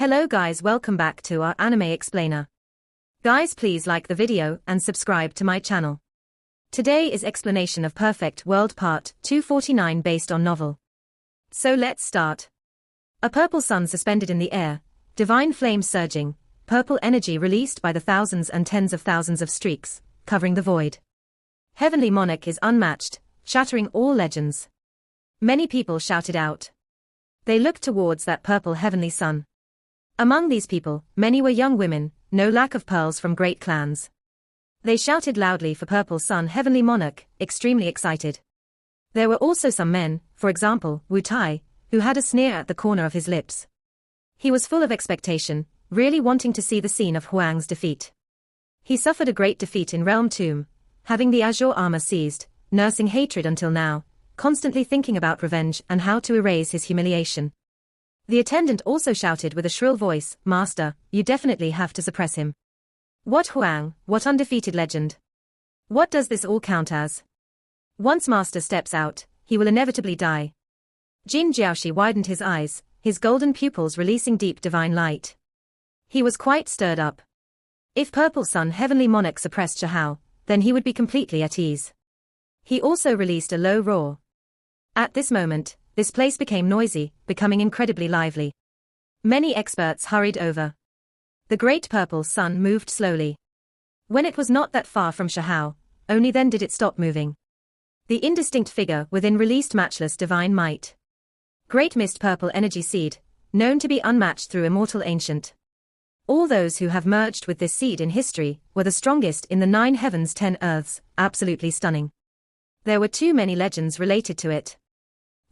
Hello guys, welcome back to our anime explainer. Guys, please like the video and subscribe to my channel. Today is explanation of Perfect World Part 249 based on novel. So let's start. A purple sun suspended in the air, divine flames surging, purple energy released by the thousands and tens of thousands of streaks, covering the void. Heavenly monarch is unmatched, shattering all legends. Many people shouted out. They looked towards that purple heavenly sun. Among these people, many were young women, no lack of pearls from great clans. They shouted loudly for Purple Sun Heavenly Monarch, extremely excited. There were also some men, for example, Wu Tai, who had a sneer at the corner of his lips. He was full of expectation, really wanting to see the scene of Huang's defeat. He suffered a great defeat in Realm Tomb, having the azure armor seized, nursing hatred until now, constantly thinking about revenge and how to erase his humiliation. The attendant also shouted with a shrill voice, "Master, you definitely have to suppress him." What Huang, what undefeated legend? What does this all count as? Once Master steps out, he will inevitably die. Jin Jiaoshi widened his eyes, his golden pupils releasing deep divine light. He was quite stirred up. If Purple Sun Heavenly Monarch suppressed Shahao, then he would be completely at ease. He also released a low roar. At this moment, this place became noisy, becoming incredibly lively. Many experts hurried over. The great purple sun moved slowly. When it was not that far from Shahao, only then did it stop moving. The indistinct figure within released matchless divine might. Great mist purple energy seed, known to be unmatched through immortal ancient. All those who have merged with this seed in history were the strongest in the 9 heavens 10 earths, absolutely stunning. There were too many legends related to it.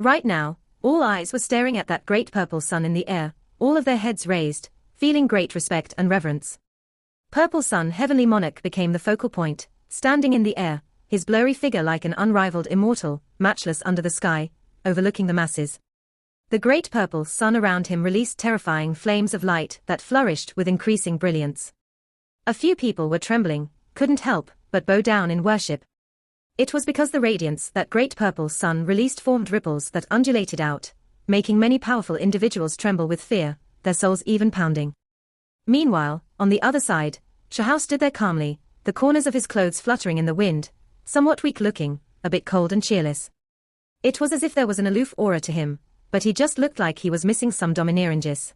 Right now, all eyes were staring at that great purple sun in the air, all of their heads raised, feeling great respect and reverence. Purple Sun Heavenly Monarch became the focal point, standing in the air, his blurry figure like an unrivaled immortal, matchless under the sky, overlooking the masses. The great purple sun around him released terrifying flames of light that flourished with increasing brilliance. A few people were trembling, couldn't help but bow down in worship. It was because the radiance that great purple sun released formed ripples that undulated out, making many powerful individuals tremble with fear, their souls even pounding. Meanwhile, on the other side, Shahao stood there calmly, the corners of his clothes fluttering in the wind, somewhat weak-looking, a bit cold and cheerless. It was as if there was an aloof aura to him, but he just looked like he was missing some domineeringness.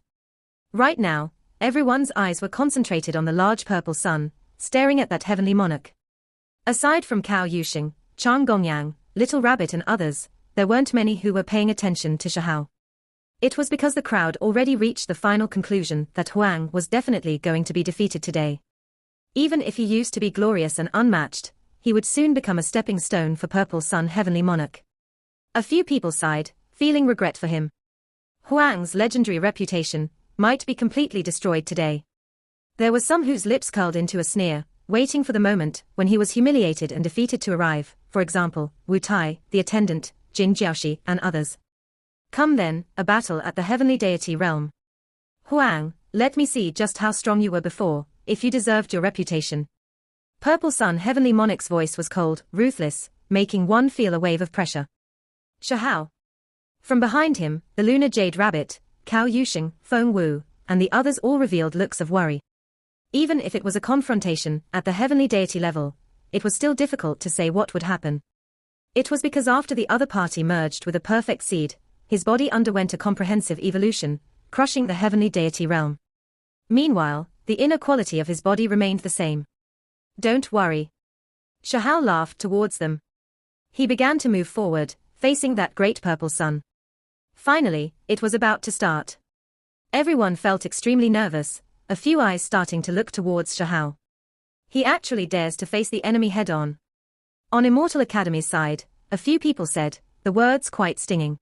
Right now, everyone's eyes were concentrated on the large purple sun, staring at that heavenly monarch. Aside from Cao Yusheng, Chang Gongyang, Little Rabbit and others, there weren't many who were paying attention to Shahao. It was because the crowd already reached the final conclusion that Huang was definitely going to be defeated today. Even if he used to be glorious and unmatched, he would soon become a stepping stone for Purple Sun Heavenly Monarch. A few people sighed, feeling regret for him. Huang's legendary reputation might be completely destroyed today. There were some whose lips curled into a sneer, waiting for the moment when he was humiliated and defeated to arrive, for example, Wu Tai, the attendant, Jin Jiaoshi, and others. Come then, a battle at the heavenly deity realm. Huang, let me see just how strong you were before, if you deserved your reputation. Purple Sun Heavenly Monarch's voice was cold, ruthless, making one feel a wave of pressure. Shahao. From behind him, the lunar jade rabbit, Cao Yusheng, Feng Wu, and the others all revealed looks of worry. Even if it was a confrontation at the heavenly deity level, it was still difficult to say what would happen. It was because after the other party merged with a perfect seed, his body underwent a comprehensive evolution, crushing the heavenly deity realm. Meanwhile, the inner quality of his body remained the same. Don't worry. Shahao laughed towards them. He began to move forward, facing that great purple sun. Finally, it was about to start. Everyone felt extremely nervous, a few eyes starting to look towards Shahao. He actually dares to face the enemy head-on. On Immortal Academy's side, a few people said, the words quite stinging.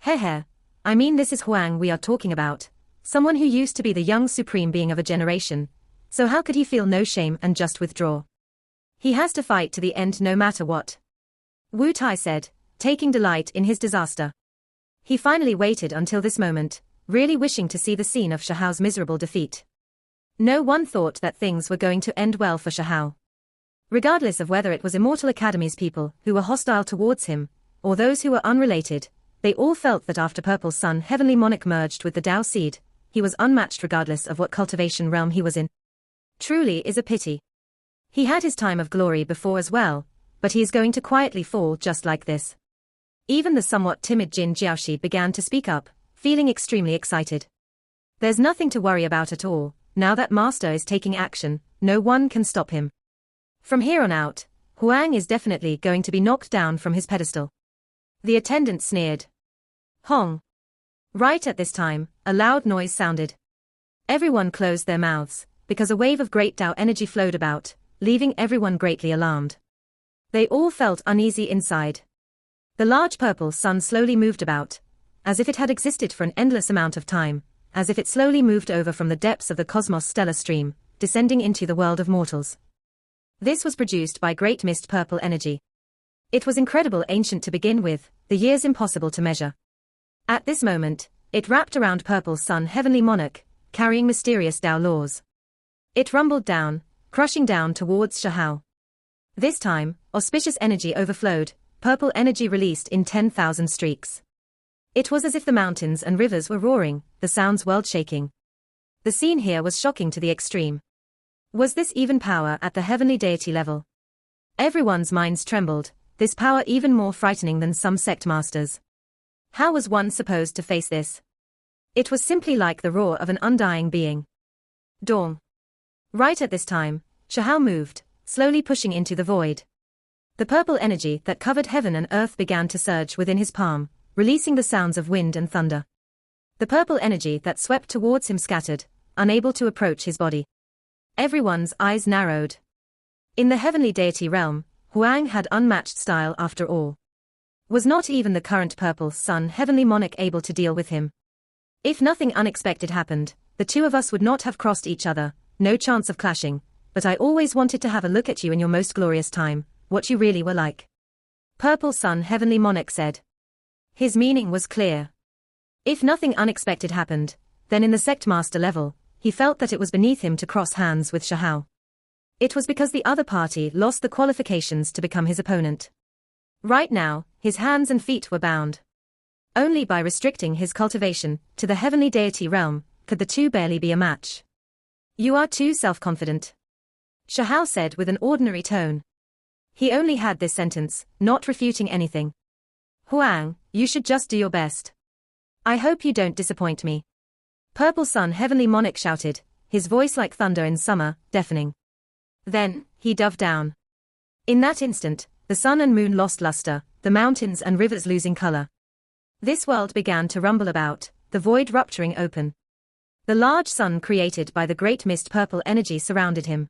Hehe, I mean this is Huang we are talking about, someone who used to be the young supreme being of a generation, so how could he feel no shame and just withdraw? He has to fight to the end no matter what. Wu Tai said, taking delight in his disaster. He finally waited until this moment, really wishing to see the scene of Shahao's miserable defeat. No one thought that things were going to end well for Shahao. Regardless of whether it was Immortal Academy's people who were hostile towards him, or those who were unrelated, they all felt that after Purple Sun Heavenly Monarch merged with the Tao Seed, he was unmatched regardless of what cultivation realm he was in. Truly is a pity. He had his time of glory before as well, but he is going to quietly fall just like this. Even the somewhat timid Jin Jiaoshi began to speak up, feeling extremely excited. There's nothing to worry about at all, now that Master is taking action, no one can stop him. From here on out, Huang is definitely going to be knocked down from his pedestal. The attendant sneered. Hong. Right at this time, a loud noise sounded. Everyone closed their mouths, because a wave of great Tao energy flowed about, leaving everyone greatly alarmed. They all felt uneasy inside. The large purple sun slowly moved about, as if it had existed for an endless amount of time, as if it slowly moved over from the depths of the cosmos stellar stream, descending into the world of mortals. This was produced by great mist purple energy. It was incredible ancient to begin with, the years impossible to measure. At this moment, it wrapped around purple sun heavenly monarch, carrying mysterious Tao laws. It rumbled down, crushing down towards Shahao. This time, auspicious energy overflowed, purple energy released in 10,000 streaks. It was as if the mountains and rivers were roaring, the sounds world shaking. The scene here was shocking to the extreme. Was this even power at the heavenly deity level? Everyone's minds trembled, this power even more frightening than some sect masters. How was one supposed to face this? It was simply like the roar of an undying being. Dawn. Right at this time, Shahao moved, slowly pushing into the void. The purple energy that covered heaven and earth began to surge within his palm, releasing the sounds of wind and thunder. The purple energy that swept towards him scattered, unable to approach his body. Everyone's eyes narrowed. In the heavenly deity realm, Huang had unmatched style after all. Was not even the current purple sun heavenly monarch able to deal with him? If nothing unexpected happened, the two of us would not have crossed each other, no chance of clashing, but I always wanted to have a look at you in your most glorious time, what you really were like. Purple sun heavenly monarch said. His meaning was clear. If nothing unexpected happened, then in the sect master level, he felt that it was beneath him to cross hands with Shahao. It was because the other party lost the qualifications to become his opponent. Right now, his hands and feet were bound. Only by restricting his cultivation to the heavenly deity realm could the two barely be a match. You are too self-confident, Shahao said with an ordinary tone. He only had this sentence, not refuting anything. Huang, you should just do your best. I hope you don't disappoint me. Purple sun heavenly monarch shouted, his voice like thunder in summer, deafening. Then, he dove down. In that instant, the sun and moon lost luster, the mountains and rivers losing color. This world began to rumble about, the void rupturing open. The large sun created by the great mist purple energy surrounded him.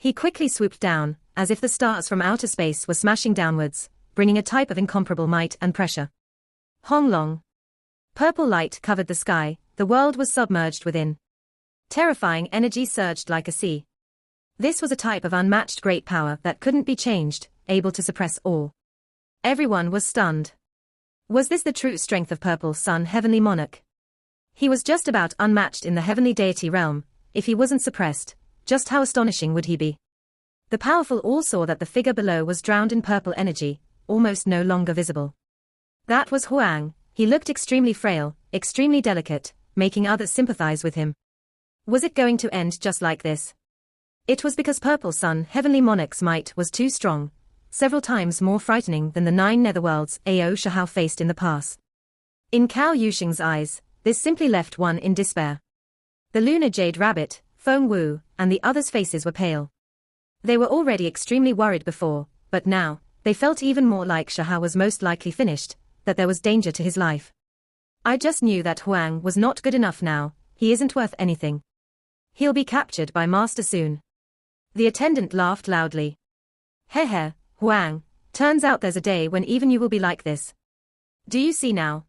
He quickly swooped down, as if the stars from outer space were smashing downwards, bringing a type of incomparable might and pressure. Honglong. Purple light covered the sky, the world was submerged within. Terrifying energy surged like a sea. This was a type of unmatched great power that couldn't be changed, able to suppress all. Everyone was stunned. Was this the true strength of purple sun heavenly monarch? He was just about unmatched in the heavenly deity realm. If he wasn't suppressed, just how astonishing would he be? The powerful all saw that the figure below was drowned in purple energy, almost no longer visible. That was Huang. He looked extremely frail, extremely delicate, making others sympathize with him. Was it going to end just like this? It was because purple sun heavenly monarch's might was too strong, several times more frightening than the 9 netherworlds Ao Shahao faced in the past. In Cao Yushing's eyes, this simply left one in despair. The lunar jade rabbit, Feng Wu, and the others' faces were pale. They were already extremely worried before, but now, they felt even more like Shahao was most likely finished, that there was danger to his life. I just knew that Huang was not good enough now, he isn't worth anything. He'll be captured by Master soon. The attendant laughed loudly. Hehe, Huang, turns out there's a day when even you will be like this. Do you see now?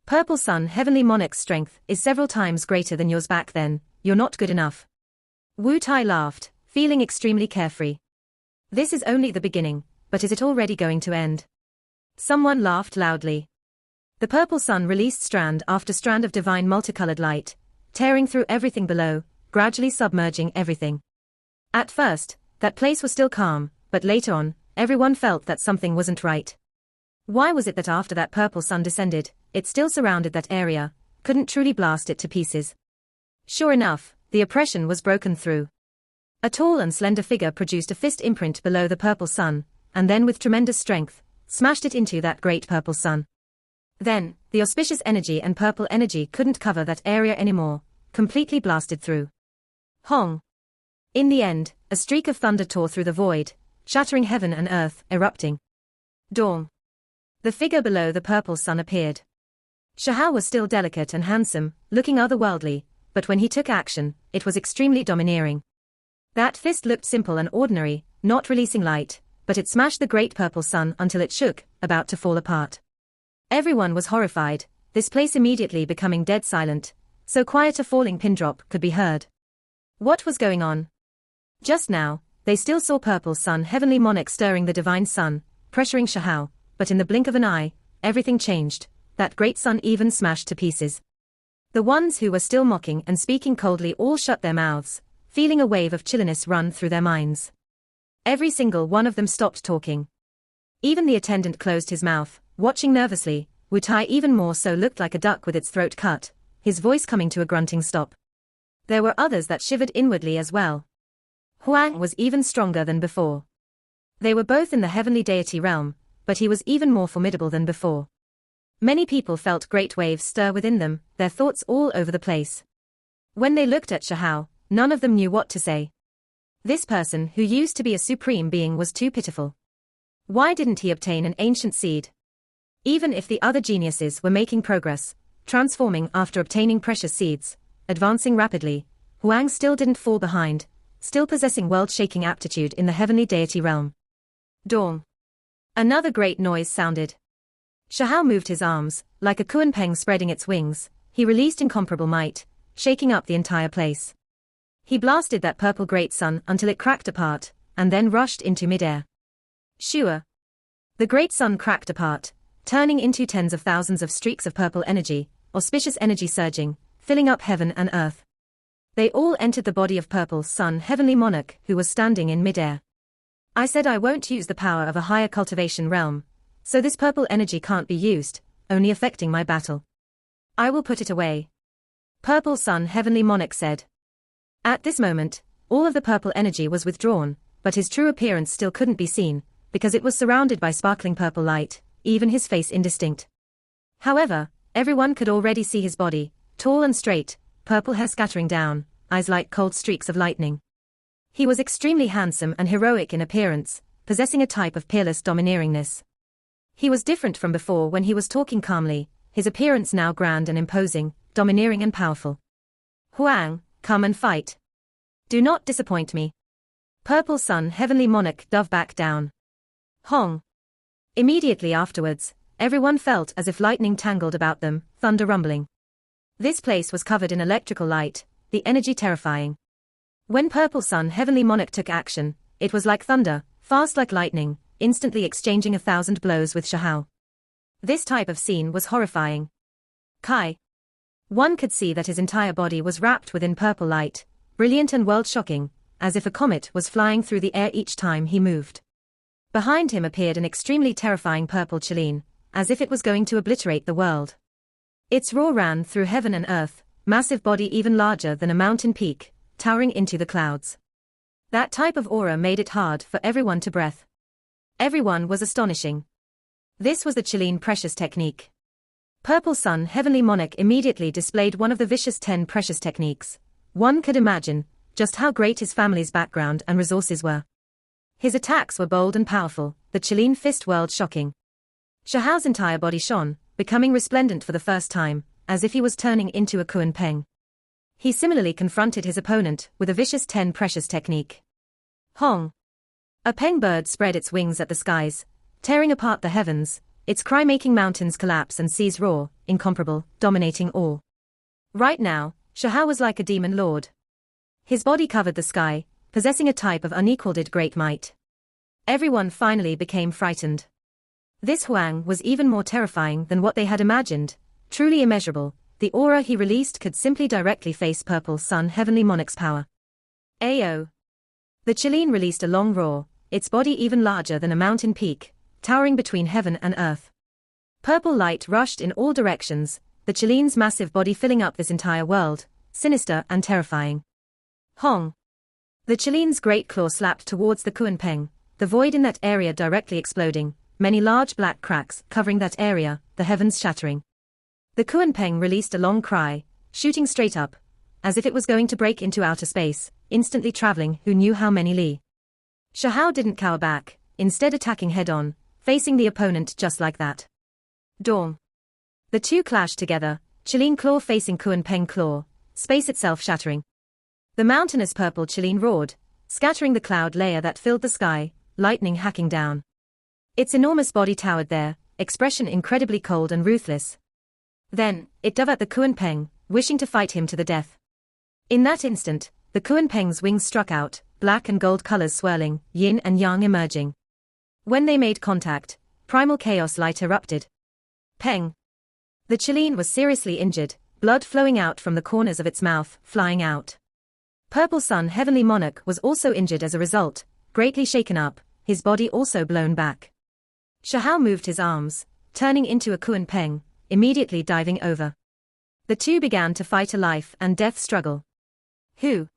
Purple sun heavenly monarch's strength is several times greater than yours back then, you're not good enough. Wu Tai laughed, feeling extremely carefree. This is only the beginning, but is it already going to end? Someone laughed loudly. The purple sun released strand after strand of divine multicolored light, tearing through everything below, gradually submerging everything. At first, that place was still calm, but later on, everyone felt that something wasn't right. Why was it that after that purple sun descended, it still surrounded that area, couldn't truly blast it to pieces? Sure enough, the oppression was broken through. A tall and slender figure produced a fist imprint below the purple sun, and then with tremendous strength, smashed it into that great purple sun. Then, the auspicious energy and purple energy couldn't cover that area anymore, completely blasted through. Hong! In the end, a streak of thunder tore through the void, shattering heaven and earth, erupting. Dawn. The figure below the purple sun appeared. Shahao was still delicate and handsome, looking otherworldly, but when he took action, it was extremely domineering. That fist looked simple and ordinary, not releasing light, but it smashed the great purple sun until it shook, about to fall apart. Everyone was horrified, this place immediately becoming dead silent, so quiet a falling pin drop could be heard. What was going on? Just now, they still saw purple sun heavenly monarch stirring the divine sun, pressuring Shahao, but in the blink of an eye, everything changed, that great sun even smashed to pieces. The ones who were still mocking and speaking coldly all shut their mouths, feeling a wave of chilliness run through their minds. Every single one of them stopped talking. Even the attendant closed his mouth, watching nervously. Wu Tai even more so looked like a duck with its throat cut, his voice coming to a grunting stop. There were others that shivered inwardly as well. Huang was even stronger than before. They were both in the heavenly deity realm, but he was even more formidable than before. Many people felt great waves stir within them, their thoughts all over the place. When they looked at Shahao, none of them knew what to say. This person who used to be a supreme being was too pitiful. Why didn't he obtain an ancient seed? Even if the other geniuses were making progress, transforming after obtaining precious seeds, advancing rapidly, Huang still didn't fall behind, still possessing world-shaking aptitude in the heavenly deity realm. Dawn. Another great noise sounded. Shahao moved his arms, like a kunpeng spreading its wings. He released incomparable might, shaking up the entire place. He blasted that purple great sun until it cracked apart, and then rushed into midair. Shua. The great sun cracked apart, turning into tens of thousands of streaks of purple energy, auspicious energy surging, filling up heaven and earth. They all entered the body of purple sun heavenly monarch who was standing in midair. I said I won't use the power of a higher cultivation realm, so this purple energy can't be used, only affecting my battle. I will put it away. Purple sun heavenly monarch said. At this moment, all of the purple energy was withdrawn, but his true appearance still couldn't be seen, because it was surrounded by sparkling purple light, even his face indistinct. However, everyone could already see his body, tall and straight, purple hair scattering down, eyes like cold streaks of lightning. He was extremely handsome and heroic in appearance, possessing a type of peerless domineeringness. He was different from before when he was talking calmly, his appearance now grand and imposing, domineering and powerful. Huang, come and fight. Do not disappoint me. Purple sun heavenly monarch dove back down. Hong. Immediately afterwards, everyone felt as if lightning tangled about them, thunder rumbling. This place was covered in electrical light, the energy terrifying. When purple sun heavenly monarch took action, it was like thunder, fast like lightning, instantly exchanging 1,000 blows with Shahao. This type of scene was horrifying. Kai. One could see that his entire body was wrapped within purple light, brilliant and world-shocking, as if a comet was flying through the air each time he moved. Behind him appeared an extremely terrifying purple Qilin, as if it was going to obliterate the world. Its roar ran through heaven and earth, massive body even larger than a mountain peak, towering into the clouds. That type of aura made it hard for everyone to breathe. Everyone was astonishing. This was the Qilin precious technique. Purple sun heavenly monarch immediately displayed one of the vicious 10 precious techniques. One could imagine just how great his family's background and resources were. His attacks were bold and powerful, the Qilin fist world-shocking. Shahao's entire body shone, becoming resplendent for the first time, as if he was turning into a kunpeng. He similarly confronted his opponent with a vicious 10 precious technique. Hong. A peng bird spread its wings at the skies, tearing apart the heavens, its cry making mountains collapse and seas roar, incomparable, dominating all. Right now, Shahao was like a demon lord. His body covered the sky, possessing a type of unequaled great might. Everyone finally became frightened. This Huang was even more terrifying than what they had imagined, truly immeasurable. The aura he released could simply directly face purple sun heavenly monarch's power. Ayo. The Qilin released a long roar, its body even larger than a mountain peak, towering between heaven and earth. Purple light rushed in all directions, the Qilin's massive body filling up this entire world, sinister and terrifying. Hong! The Chilean's great claw slapped towards the Kunpeng, the void in that area directly exploding, many large black cracks covering that area, the heavens shattering. The Kunpeng released a long cry, shooting straight up, as if it was going to break into outer space, instantly traveling who knew how many li. Shahao didn't cower back, instead attacking head-on, facing the opponent just like that. Dong! The two clashed together, Chilean claw facing Kunpeng claw, space itself shattering. The mountainous purple Chilean roared, scattering the cloud layer that filled the sky, lightning hacking down. Its enormous body towered there, expression incredibly cold and ruthless. Then, it dove at the Kunpeng, wishing to fight him to the death. In that instant, the Kunpeng's wings struck out, black and gold colors swirling, yin and yang emerging. When they made contact, primal chaos light erupted. Peng! The Chilean was seriously injured, blood flowing out from the corners of its mouth, flying out. Purple Sun Heavenly Monarch was also injured as a result, greatly shaken up, his body also blown back. Shahao moved his arms, turning into a Kunpeng, immediately diving over. The two began to fight a life and death struggle. Who?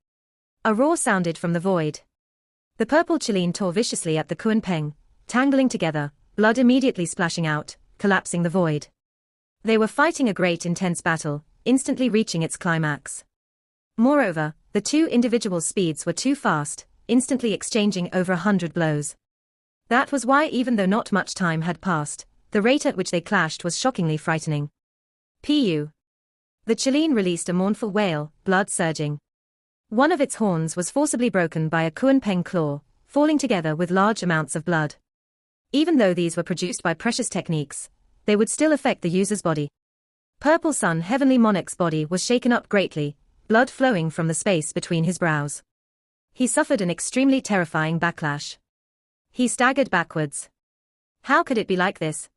A roar sounded from the void. The purple Chilean tore viciously at the Kunpeng, tangling together, blood immediately splashing out, collapsing the void. They were fighting a great intense battle, instantly reaching its climax. Moreover, the two individuals' speeds were too fast, instantly exchanging over 100 blows. That was why even though not much time had passed, the rate at which they clashed was shockingly frightening. Pu! The Chilean released a mournful wail, blood surging. One of its horns was forcibly broken by a Kunpeng claw, falling together with large amounts of blood. Even though these were produced by precious techniques, they would still affect the user's body. Purple Sun Heavenly Monarch's body was shaken up greatly, blood flowing from the space between his brows. He suffered an extremely terrifying backlash. He staggered backwards. How could it be like this?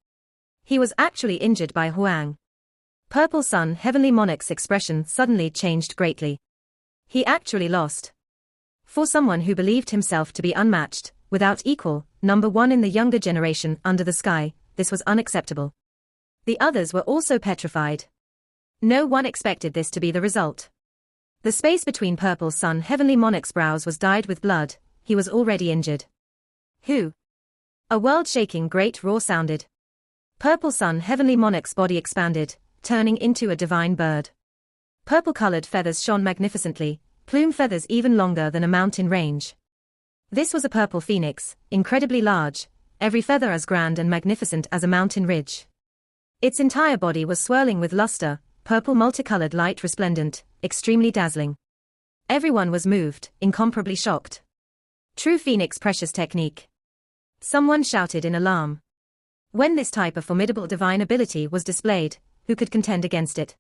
He was actually injured by Huang. Purple Sun Heavenly Monarch's expression suddenly changed greatly. He actually lost. For someone who believed himself to be unmatched, without equal, number one in the younger generation under the sky, this was unacceptable. The others were also petrified. No one expected this to be the result. The space between Purple Sun Heavenly Monarch's brows was dyed with blood, he was already injured. Who? A world-shaking great roar sounded. Purple Sun Heavenly Monarch's body expanded, turning into a divine bird. Purple-colored feathers shone magnificently, plume feathers even longer than a mountain range. This was a purple phoenix, incredibly large, every feather as grand and magnificent as a mountain ridge. Its entire body was swirling with luster, purple multicolored light resplendent, extremely dazzling. Everyone was moved, incomparably shocked. True Phoenix precious technique. Someone shouted in alarm. When this type of formidable divine ability was displayed, who could contend against it?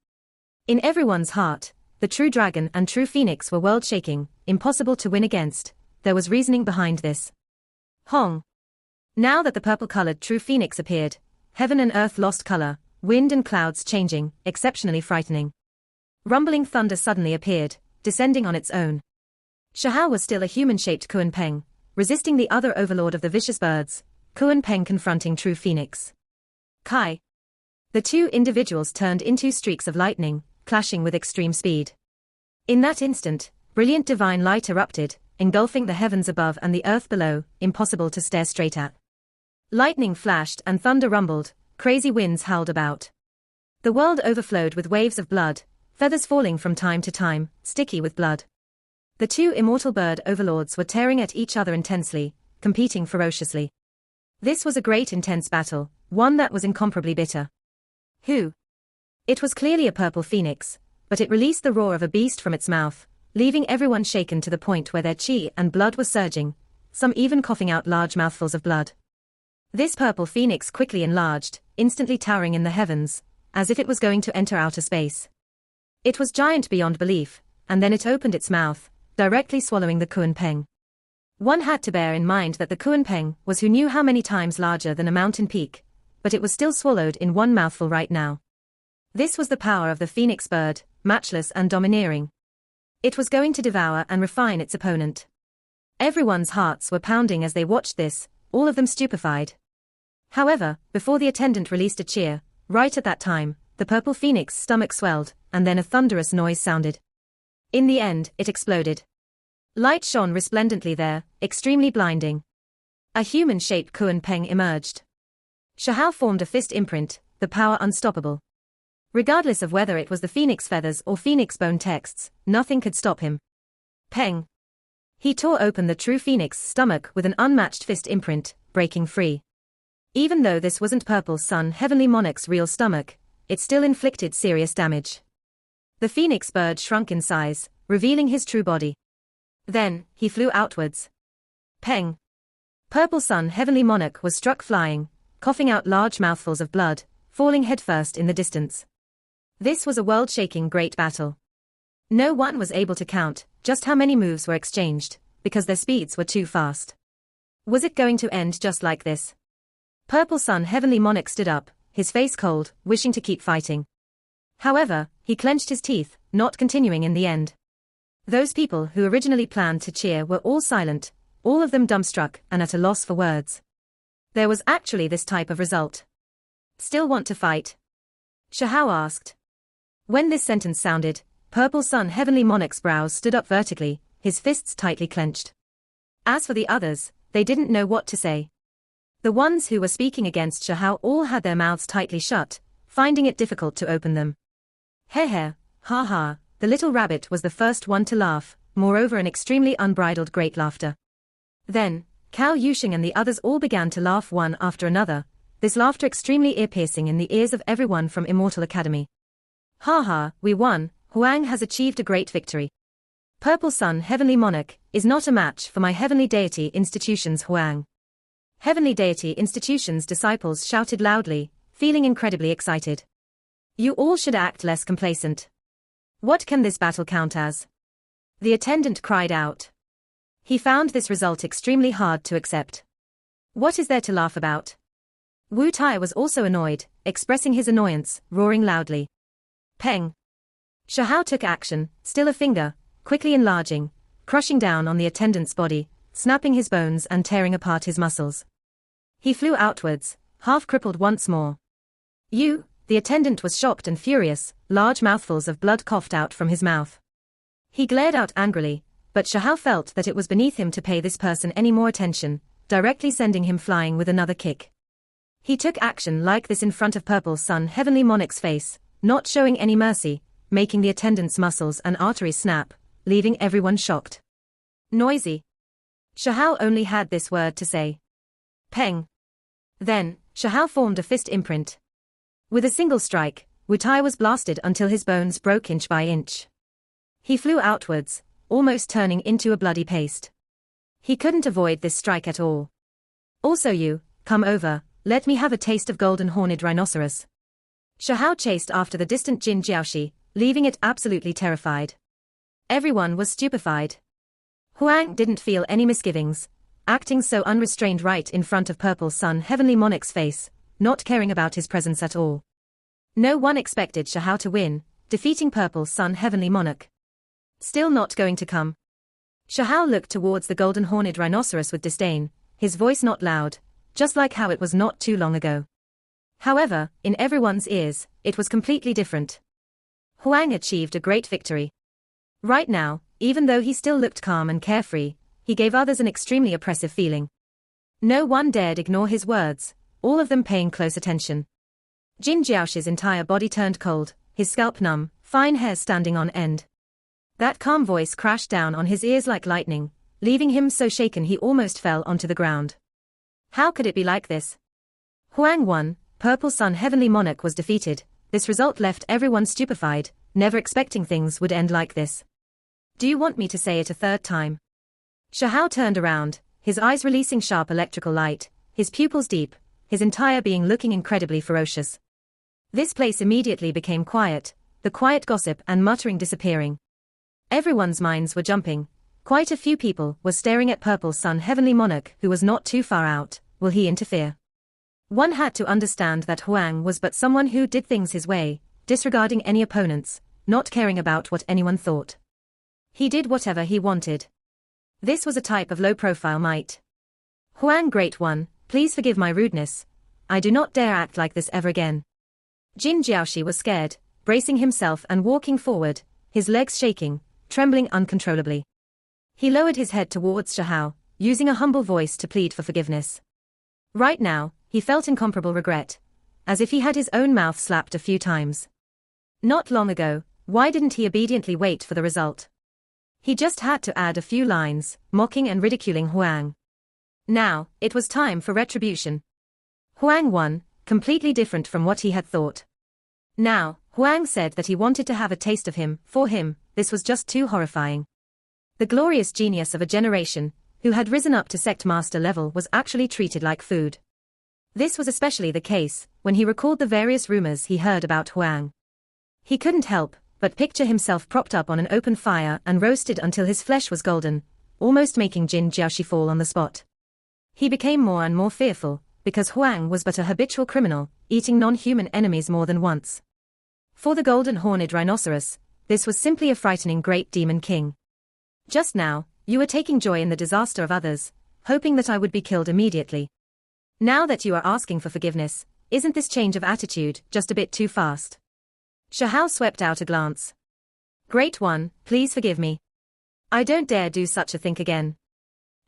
In everyone's heart, the true dragon and true phoenix were world-shaking, impossible to win against. There was reasoning behind this. Hong! Now that the purple-colored true phoenix appeared, heaven and earth lost color, wind and clouds changing, exceptionally frightening. Rumbling thunder suddenly appeared, descending on its own. Shahao was still a human-shaped Kunpeng, resisting the other overlord of the vicious birds, Kunpeng confronting true phoenix. Kai! The two individuals turned into streaks of lightning, clashing with extreme speed. In that instant, brilliant divine light erupted, engulfing the heavens above and the earth below, impossible to stare straight at. Lightning flashed and thunder rumbled, crazy winds howled about. The world overflowed with waves of blood, feathers falling from time to time, sticky with blood. The two immortal bird overlords were tearing at each other intensely, competing ferociously. This was a great intense battle, one that was incomparably bitter. Who? It was clearly a purple phoenix, but it released the roar of a beast from its mouth, leaving everyone shaken to the point where their chi and blood were surging, some even coughing out large mouthfuls of blood. This purple phoenix quickly enlarged, instantly towering in the heavens, as if it was going to enter outer space. It was giant beyond belief, and then it opened its mouth, directly swallowing the Kunpeng. One had to bear in mind that the Kunpeng was who knew how many times larger than a mountain peak, but it was still swallowed in one mouthful right now. This was the power of the phoenix bird, matchless and domineering. It was going to devour and refine its opponent. Everyone's hearts were pounding as they watched this, all of them stupefied. However, before the attendant released a cheer, right at that time, the purple phoenix's stomach swelled, and then a thunderous noise sounded. In the end, it exploded. Light shone resplendently there, extremely blinding. A human-shaped Kuan Peng emerged. Shahao formed a fist imprint, the power unstoppable. Regardless of whether it was the phoenix feathers or phoenix bone texts, nothing could stop him. Peng. He tore open the true phoenix's stomach with an unmatched fist imprint, breaking free. Even though this wasn't Purple Sun Heavenly Monarch's real stomach, it still inflicted serious damage. The phoenix bird shrunk in size, revealing his true body. Then, he flew outwards. Peng. Purple Sun Heavenly Monarch was struck flying, coughing out large mouthfuls of blood, falling headfirst in the distance. This was a world-shaking great battle. No one was able to count just how many moves were exchanged, because their speeds were too fast. Was it going to end just like this? Purple Sun Heavenly Monarch stood up, his face cold, wishing to keep fighting. However, he clenched his teeth, not continuing in the end. Those people who originally planned to cheer were all silent, all of them dumbstruck and at a loss for words. There was actually this type of result. Still want to fight? Shahao asked. When this sentence sounded, Purple Sun Heavenly Monarch's brows stood up vertically, his fists tightly clenched. As for the others, they didn't know what to say. The ones who were speaking against Shahao all had their mouths tightly shut, finding it difficult to open them. He, ha ha, the little rabbit was the first one to laugh, moreover an extremely unbridled great laughter. Then, Cao Yusheng and the others all began to laugh one after another, this laughter extremely ear-piercing in the ears of everyone from Immortal Academy. Ha ha, we won, Huang has achieved a great victory. Purple Sun Heavenly Monarch is not a match for my Heavenly Deity Institution's Huang. Heavenly Deity Institution's disciples shouted loudly, feeling incredibly excited. You all should act less complacent. What can this battle count as? The attendant cried out. He found this result extremely hard to accept. What is there to laugh about? Wu Tai was also annoyed, expressing his annoyance, roaring loudly. Peng. Shahao took action, still a finger, quickly enlarging, crushing down on the attendant's body, snapping his bones and tearing apart his muscles. He flew outwards, half crippled once more. You, the attendant was shocked and furious, large mouthfuls of blood coughed out from his mouth. He glared out angrily, but Shahao felt that it was beneath him to pay this person any more attention, directly sending him flying with another kick. He took action like this in front of Purple Sun Heavenly Monarch's face, not showing any mercy, making the attendant's muscles and arteries snap, leaving everyone shocked. Noisy. Shahao only had this word to say. Peng. Then, Shahao formed a fist imprint. With a single strike, Wu Tai was blasted until his bones broke inch by inch. He flew outwards, almost turning into a bloody paste. He couldn't avoid this strike at all. Also you, come over, let me have a taste of golden horned rhinoceros. Shahao chased after the distant Jin Jiaoshi, leaving it absolutely terrified. Everyone was stupefied. Huang didn't feel any misgivings, acting so unrestrained right in front of Purple Sun Heavenly Monarch's face, not caring about his presence at all. No one expected Shahao to win, defeating Purple Sun Heavenly Monarch. Still not going to come. Shahao looked towards the golden horned rhinoceros with disdain, his voice not loud, just like how it was not too long ago. However, in everyone's ears, it was completely different. Huang achieved a great victory. Right now, even though he still looked calm and carefree, he gave others an extremely oppressive feeling. No one dared ignore his words, all of them paying close attention. Jin Jiaoshi's entire body turned cold, his scalp numb, fine hair standing on end. That calm voice crashed down on his ears like lightning, leaving him so shaken he almost fell onto the ground. How could it be like this? Huang won, Purple Sun Heavenly Monarch was defeated. This result left everyone stupefied, never expecting things would end like this. Do you want me to say it a third time? Shahao turned around, his eyes releasing sharp electrical light, his pupils deep, his entire being looking incredibly ferocious. This place immediately became quiet, the quiet gossip and muttering disappearing. Everyone's minds were jumping. Quite a few people were staring at Purple Sun Heavenly Monarch who was not too far out. Will he interfere? One had to understand that Huang was but someone who did things his way, disregarding any opponents, not caring about what anyone thought. He did whatever he wanted. This was a type of low-profile might. Huang Great One, please forgive my rudeness. I do not dare act like this ever again. Jin Jiaoshi was scared, bracing himself and walking forward, his legs shaking, trembling uncontrollably. He lowered his head towards Xiahao, using a humble voice to plead for forgiveness. Right now, he felt incomparable regret, as if he had his own mouth slapped a few times. Not long ago, why didn't he obediently wait for the result? He just had to add a few lines, mocking and ridiculing Huang. Now, it was time for retribution. Huang won, completely different from what he had thought. Now, Huang said that he wanted to have a taste of him. For him, this was just too horrifying. The glorious genius of a generation, who had risen up to sect master level, was actually treated like food. This was especially the case when he recalled the various rumors he heard about Huang. He couldn't help but picture himself propped up on an open fire and roasted until his flesh was golden, almost making Jin Jiaoshi fall on the spot. He became more and more fearful, because Huang was but a habitual criminal, eating non-human enemies more than once. For the golden-horned rhinoceros, this was simply a frightening great demon king. Just now, you were taking joy in the disaster of others, hoping that I would be killed immediately. Now that you are asking for forgiveness, isn't this change of attitude just a bit too fast? Xiahao swept out a glance. Great one, please forgive me. I don't dare do such a thing again.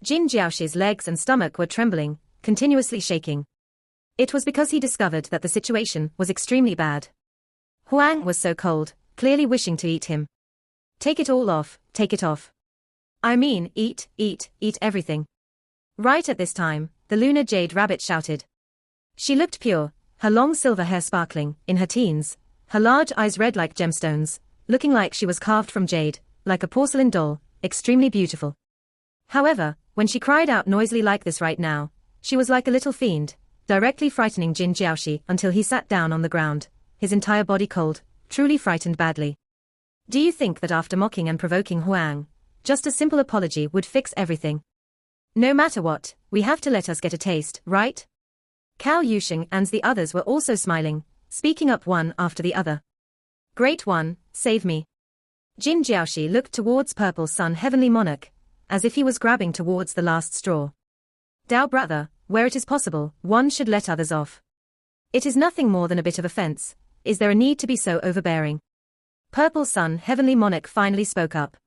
Jin Jiaoshi's legs and stomach were trembling, continuously shaking. It was because he discovered that the situation was extremely bad. Huang was so cold, clearly wishing to eat him. Take it all off, take it off. I mean, eat everything. Right at this time, the lunar jade rabbit shouted. She looked pure, her long silver hair sparkling, in her teens, her large eyes red like gemstones, looking like she was carved from jade, like a porcelain doll, extremely beautiful. However, when she cried out noisily like this right now, she was like a little fiend, directly frightening Jin Jiaoshi until he sat down on the ground, his entire body cold, truly frightened badly. Do you think that after mocking and provoking Huang, just a simple apology would fix everything? No matter what, we have to let us get a taste, right? Cao Yusheng and the others were also smiling, speaking up one after the other. Great one, save me. Jin Jiaoshi looked towards Purple Sun Heavenly Monarch, as if he was grabbing towards the last straw. Dao brother, where it is possible, one should let others off. It is nothing more than a bit of offense. Is there a need to be so overbearing? Purple Sun Heavenly Monarch finally spoke up.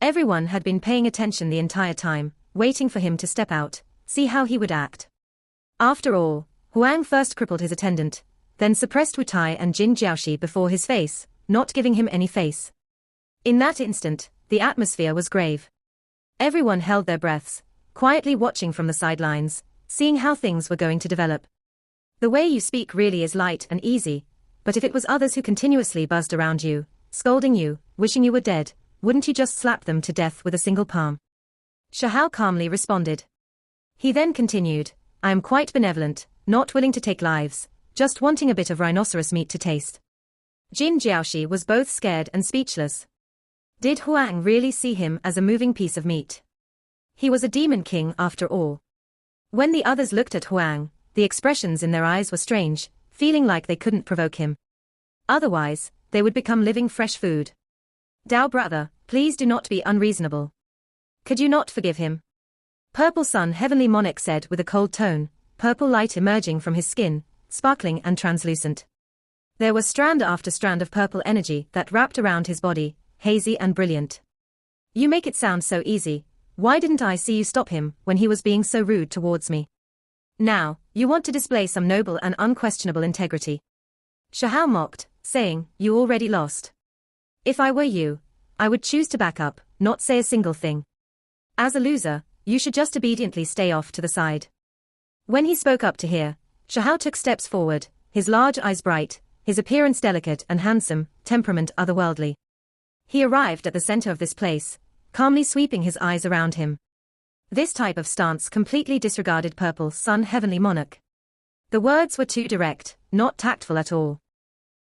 Everyone had been paying attention the entire time, waiting for him to step out, see how he would act. After all, Huang first crippled his attendant, then suppressed Wu Tai and Jin Jiaoshi before his face, not giving him any face. In that instant, the atmosphere was grave. Everyone held their breaths, quietly watching from the sidelines, seeing how things were going to develop. The way you speak really is light and easy, but if it was others who continuously buzzed around you, scolding you, wishing you were dead, wouldn't you just slap them to death with a single palm? Xiahao calmly responded. He then continued, I am quite benevolent, not willing to take lives, just wanting a bit of rhinoceros meat to taste. Jin Jiaoshi was both scared and speechless. Did Huang really see him as a moving piece of meat? He was a demon king after all. When the others looked at Huang, the expressions in their eyes were strange, feeling like they couldn't provoke him. Otherwise, they would become living fresh food. Dao brother, please do not be unreasonable. Could you not forgive him? Purple Sun Heavenly Monarch said with a cold tone, purple light emerging from his skin, sparkling and translucent. There was strand after strand of purple energy that wrapped around his body, hazy and brilliant. You make it sound so easy. Why didn't I see you stop him when he was being so rude towards me? Now, you want to display some noble and unquestionable integrity. Xiahao mocked, saying, you already lost. If I were you, I would choose to back up, not say a single thing. As a loser, you should just obediently stay off to the side. When he spoke up to hear, Xiahao took steps forward, his large eyes bright, his appearance delicate and handsome, temperament otherworldly. He arrived at the center of this place, calmly sweeping his eyes around him. This type of stance completely disregarded Purple Sun Heavenly Monarch. The words were too direct, not tactful at all.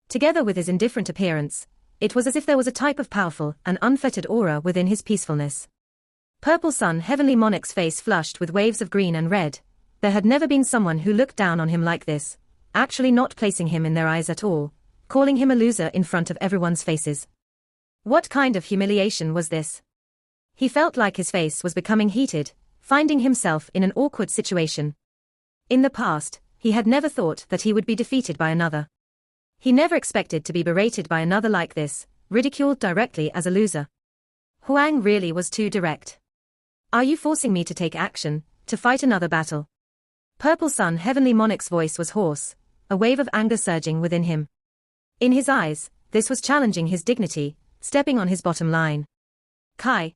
Together with his indifferent appearance, it was as if there was a type of powerful and unfettered aura within his peacefulness. Purple Sun Heavenly Monarch's face flushed with waves of green and red. There had never been someone who looked down on him like this, actually not placing him in their eyes at all, calling him a loser in front of everyone's faces. What kind of humiliation was this? He felt like his face was becoming heated, finding himself in an awkward situation. In the past, he had never thought that he would be defeated by another. He never expected to be berated by another like this, ridiculed directly as a loser. Huang really was too direct. Are you forcing me to take action, to fight another battle? Purple Sun Heavenly Monarch's voice was hoarse, a wave of anger surging within him. In his eyes, this was challenging his dignity, stepping on his bottom line. Kai.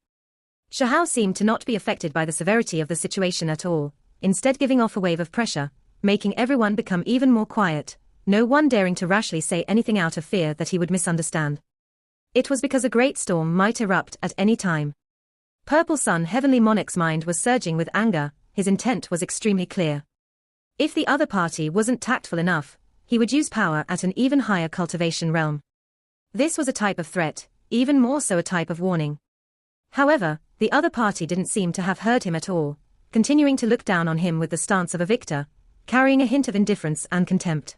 Shahao seemed to not be affected by the severity of the situation at all, instead giving off a wave of pressure, making everyone become even more quiet, no one daring to rashly say anything out of fear that he would misunderstand. It was because a great storm might erupt at any time. Purple Sun Heavenly Monarch's mind was surging with anger, his intent was extremely clear. If the other party wasn't tactful enough, he would use power at an even higher cultivation realm. This was a type of threat, even more so a type of warning. However, the other party didn't seem to have heard him at all, continuing to look down on him with the stance of a victor, carrying a hint of indifference and contempt.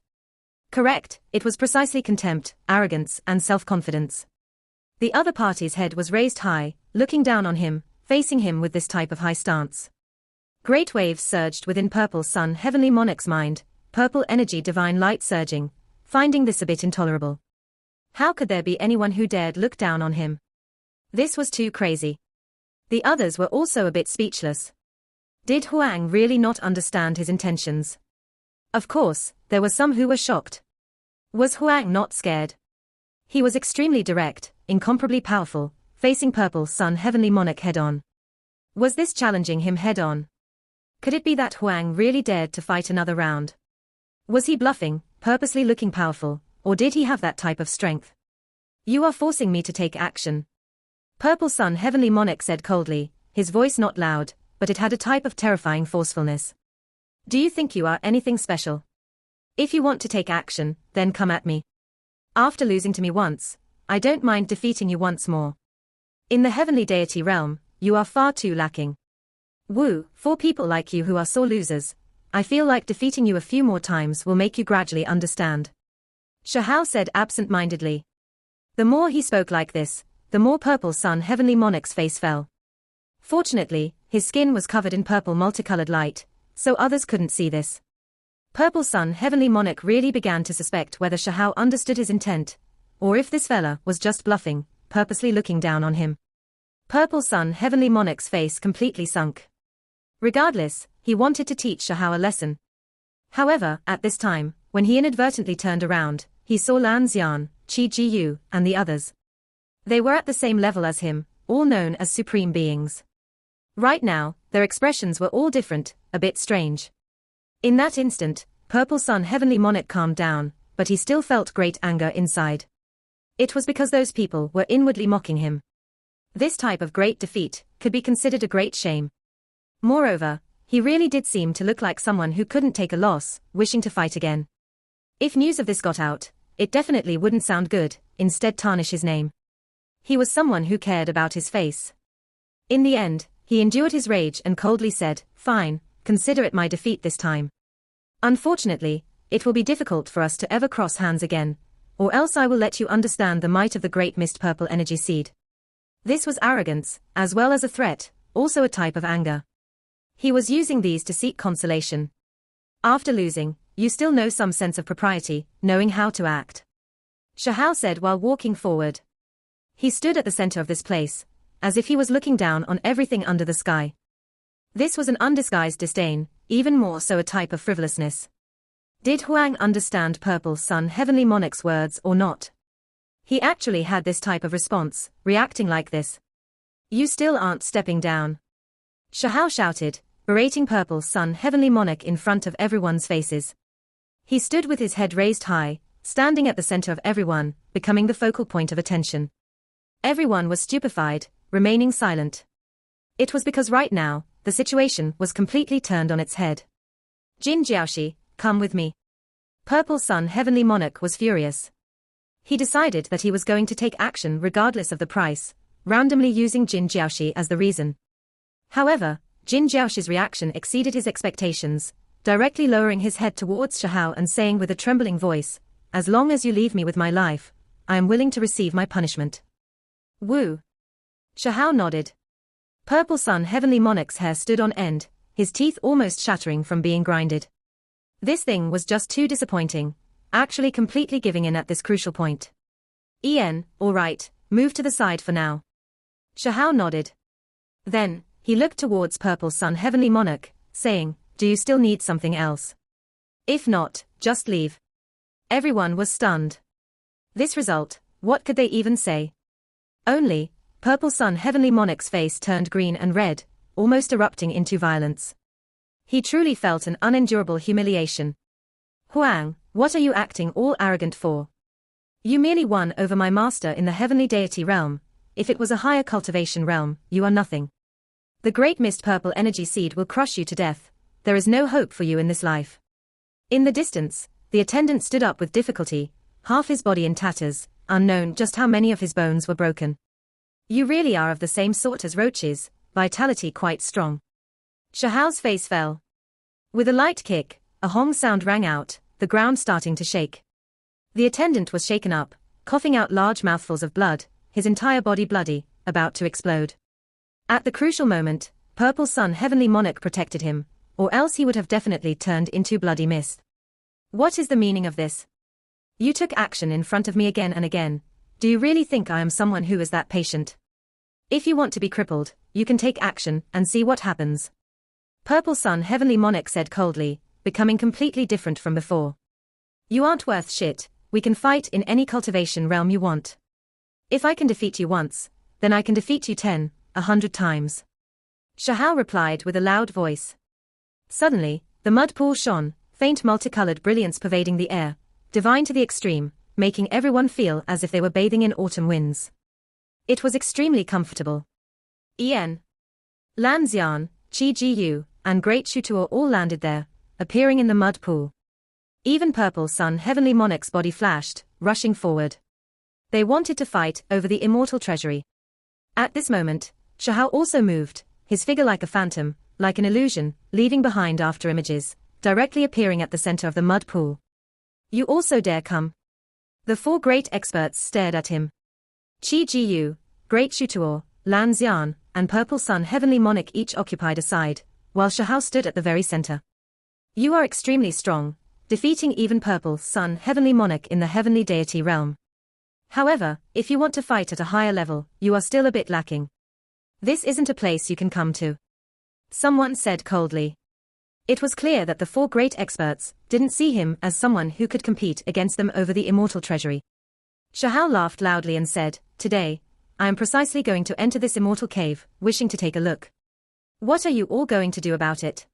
Correct, it was precisely contempt, arrogance, and self-confidence. The other party's head was raised high, looking down on him, facing him with this type of high stance. Great waves surged within Purple Sun Heavenly Monarch's mind, purple energy divine light surging, finding this a bit intolerable. How could there be anyone who dared look down on him? This was too crazy. The others were also a bit speechless. Did Huang really not understand his intentions? Of course, there were some who were shocked. Was Huang not scared? He was extremely direct, incomparably powerful, facing Purple Sun Heavenly Monarch head-on. Was this challenging him head-on? Could it be that Huang really dared to fight another round? Was he bluffing, purposely looking powerful, or did he have that type of strength? You are forcing me to take action. Purple Sun Heavenly Monarch said coldly, his voice not loud, but it had a type of terrifying forcefulness. Do you think you are anything special? If you want to take action, then come at me. After losing to me once, I don't mind defeating you once more. In the heavenly deity realm, you are far too lacking. Wu, for people like you who are sore losers, I feel like defeating you a few more times will make you gradually understand. Shahao said absent-mindedly. The more he spoke like this, the more Purple Sun Heavenly Monarch's face fell. Fortunately, his skin was covered in purple multicolored light, so others couldn't see this. Purple Sun Heavenly Monarch really began to suspect whether Shahao understood his intent, or if this fella was just bluffing, purposely looking down on him. Purple Sun Heavenly Monarch's face completely sunk. Regardless, he wanted to teach Shahao a lesson. However, at this time, when he inadvertently turned around, he saw Lan Xian, Qi Jiyu, and the others. They were at the same level as him, all known as supreme beings. Right now, their expressions were all different, a bit strange. In that instant, Purple Sun Heavenly Monarch calmed down, but he still felt great anger inside. It was because those people were inwardly mocking him. This type of great defeat could be considered a great shame. Moreover, he really did seem to look like someone who couldn't take a loss, wishing to fight again. If news of this got out, it definitely wouldn't sound good, instead tarnish his name. He was someone who cared about his face. In the end, he endured his rage and coldly said, "Fine, consider it my defeat this time. Unfortunately, it will be difficult for us to ever cross hands again, or else I will let you understand the might of the great mist purple energy seed." This was arrogance, as well as a threat, also a type of anger. He was using these to seek consolation. After losing, you still know some sense of propriety, knowing how to act. Shahao said while walking forward. He stood at the center of this place, as if he was looking down on everything under the sky. This was an undisguised disdain, even more so a type of frivolousness. Did Huang understand Purple Sun Heavenly Monarch's words or not? He actually had this type of response, reacting like this. You still aren't stepping down. Shahao shouted, berating Purple Sun Heavenly Monarch in front of everyone's faces. He stood with his head raised high, standing at the center of everyone, becoming the focal point of attention. Everyone was stupefied, remaining silent. It was because right now, the situation was completely turned on its head. Jin Jiaoshi, come with me. Purple Sun Heavenly Monarch was furious. He decided that he was going to take action regardless of the price, randomly using Jin Jiaoshi as the reason. However, Jin Jiaoshi's reaction exceeded his expectations, directly lowering his head towards Shahao and saying with a trembling voice, "As long as you leave me with my life, I am willing to receive my punishment." Wu. Shahao nodded. Purple Sun Heavenly Monarch's hair stood on end, his teeth almost shattering from being grinded. This thing was just too disappointing, actually completely giving in at this crucial point. All right, move to the side for now. Shahao nodded. Then, he looked towards Purple Sun Heavenly Monarch, saying, "Do you still need something else? If not, just leave." Everyone was stunned. This result, what could they even say? Only, Purple Sun Heavenly Monarch's face turned green and red, almost erupting into violence. He truly felt an unendurable humiliation. "Huang, what are you acting all arrogant for? You merely won over my master in the heavenly deity realm. If it was a higher cultivation realm, you are nothing. The great mist purple energy seed will crush you to death. There is no hope for you in this life." In the distance, the attendant stood up with difficulty, half his body in tatters, unknown just how many of his bones were broken. "You really are of the same sort as roaches, vitality quite strong." Shahao's face fell. With a light kick, a hong sound rang out, the ground starting to shake. The attendant was shaken up, coughing out large mouthfuls of blood, his entire body bloody, about to explode. At the crucial moment, Purple Sun Heavenly Monarch protected him, or else he would have definitely turned into bloody mist. "What is the meaning of this? You took action in front of me again and again. Do you really think I am someone who is that patient? If you want to be crippled, you can take action and see what happens." Purple Sun Heavenly Monarch said coldly, becoming completely different from before. "You aren't worth shit. We can fight in any cultivation realm you want. If I can defeat you once, then I can defeat you 10, 100 times." Shahao replied with a loud voice. Suddenly, the mud pool shone, faint multicolored brilliance pervading the air, divine to the extreme, making everyone feel as if they were bathing in autumn winds. It was extremely comfortable. Ian, Lan Xian, Qi Jiyu, and Great Shutuo all landed there, appearing in the mud pool. Even Purple Sun Heavenly Monarch's body flashed, rushing forward. They wanted to fight over the immortal treasury. At this moment, Shahao also moved, his figure like a phantom, like an illusion, leaving behind after images, directly appearing at the center of the mud pool. "You also dare come?" The four great experts stared at him. Qi Jiyu, Great Shutuo, Lan Xian, and Purple Sun Heavenly Monarch each occupied a side, while Shahao stood at the very center. "You are extremely strong, defeating even Purple Sun Heavenly Monarch in the heavenly deity realm. However, if you want to fight at a higher level, you are still a bit lacking. This isn't a place you can come to," someone said coldly. It was clear that the four great experts didn't see him as someone who could compete against them over the immortal treasury. Shahao laughed loudly and said, "Today, I am precisely going to enter this immortal cave, wishing to take a look. What are you all going to do about it?"